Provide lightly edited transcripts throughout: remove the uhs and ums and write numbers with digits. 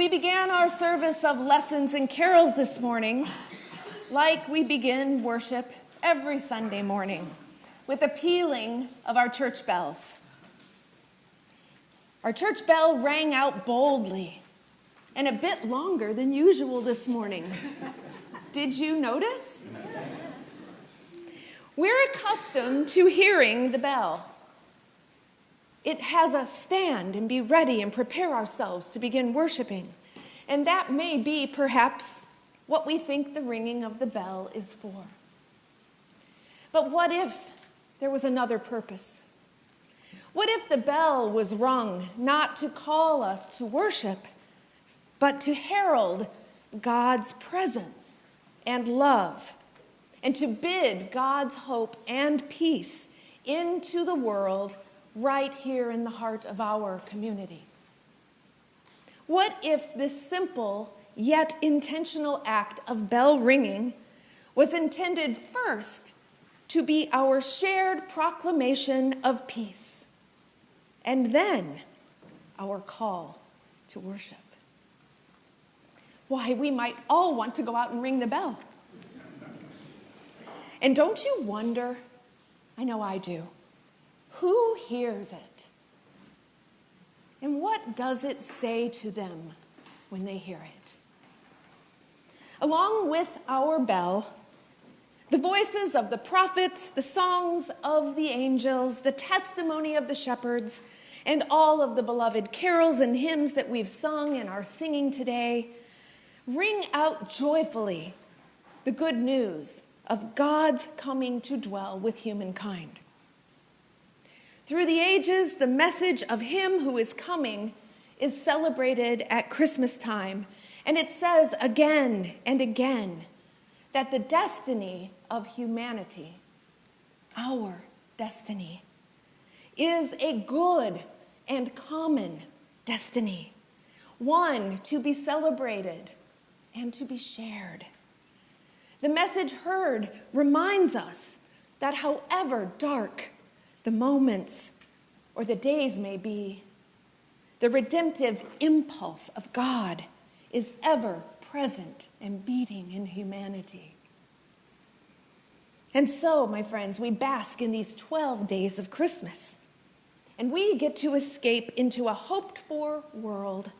We began our service of lessons and carols this morning like we begin worship every Sunday morning, with a pealing of our church bells. Our church bell rang out boldly and a bit longer than usual this morning. Did you notice? We're accustomed to hearing the bell. It has us stand and be ready and prepare ourselves to begin worshiping. And that may be, perhaps, what we think the ringing of the bell is for. But what if there was another purpose? What if the bell was rung not to call us to worship, but to herald God's presence and love, and to bid God's hope and peace into the world right here in the heart of our community? What if this simple yet intentional act of bell ringing was intended first to be our shared proclamation of peace, and then our call to worship? Why, we might all want to go out and ring the bell. And don't you wonder, I know I do, who hears it? And what does it say to them when they hear it? Along with our bell, the voices of the prophets, the songs of the angels, the testimony of the shepherds, and all of the beloved carols and hymns that we've sung and are singing today ring out joyfully the good news of God's coming to dwell with humankind. Through the ages, the message of him who is coming is celebrated at Christmas time, and it says again and again that the destiny of humanity, our destiny, is a good and common destiny, one to be celebrated and to be shared. The message heard reminds us that however dark the moments or the days may be, the redemptive impulse of God is ever present and beating in humanity. And so, my friends, we bask in these 12 days of Christmas, and we get to escape into a hoped-for world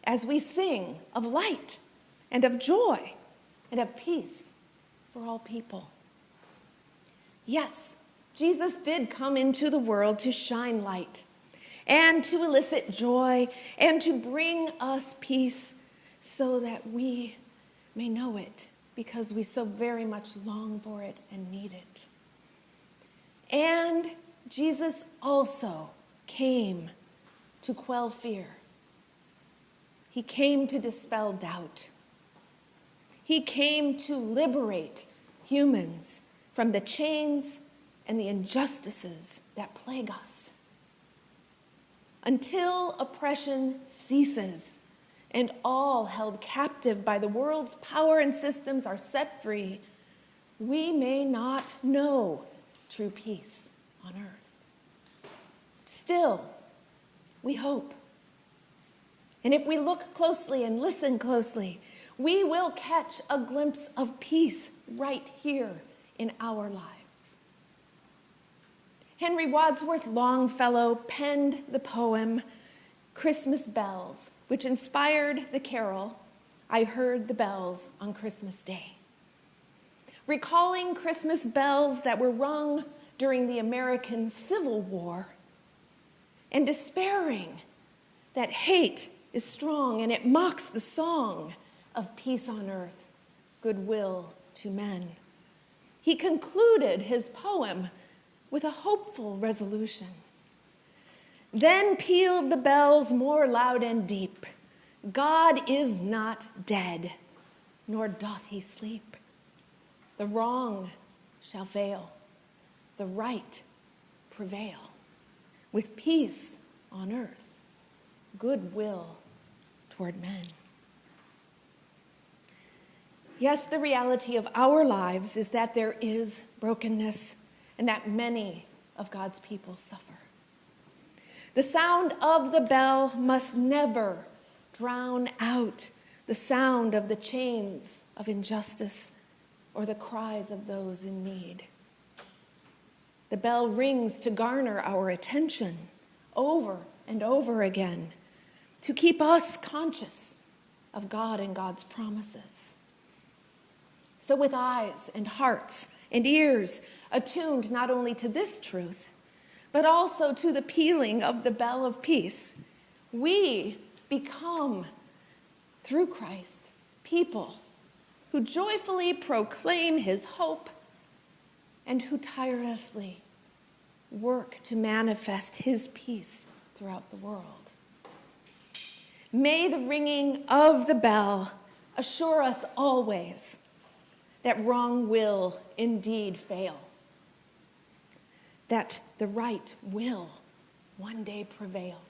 as we sing of light and of joy and of peace for all people. Yes, Jesus did come into the world to shine light and to elicit joy and to bring us peace so that we may know it because we so very much long for it and need it. And Jesus also came to quell fear. He came to dispel doubt. He came to liberate humans from the chains and the injustices that plague us. Until oppression ceases and all held captive by the world's power and systems are set free, we may not know true peace on earth. Still, we hope. And if we look closely and listen closely, we will catch a glimpse of peace right here in our lives. Henry Wadsworth Longfellow penned the poem Christmas Bells, which inspired the carol, I Heard the Bells on Christmas Day. Recalling Christmas bells that were rung during the American Civil War, and despairing that hate is strong and it mocks the song of peace on earth, goodwill to men. He concluded his poem with a hopeful resolution. Then pealed the bells more loud and deep. God is not dead, nor doth he sleep. The wrong shall fail, the right prevail, with peace on earth, goodwill toward men. Yes, the reality of our lives is that there is brokenness and that many of God's people suffer. The sound of the bell must never drown out the sound of the chains of injustice or the cries of those in need. The bell rings to garner our attention over and over again, to keep us conscious of God and God's promises. So with eyes and hearts and ears attuned not only to this truth, but also to the pealing of the bell of peace, we become, through Christ, people who joyfully proclaim his hope and who tirelessly work to manifest his peace throughout the world. May the ringing of the bell assure us always that wrong will indeed fail, that the right will one day prevail,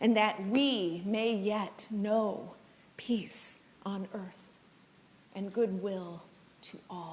and that we may yet know peace on earth and goodwill to all.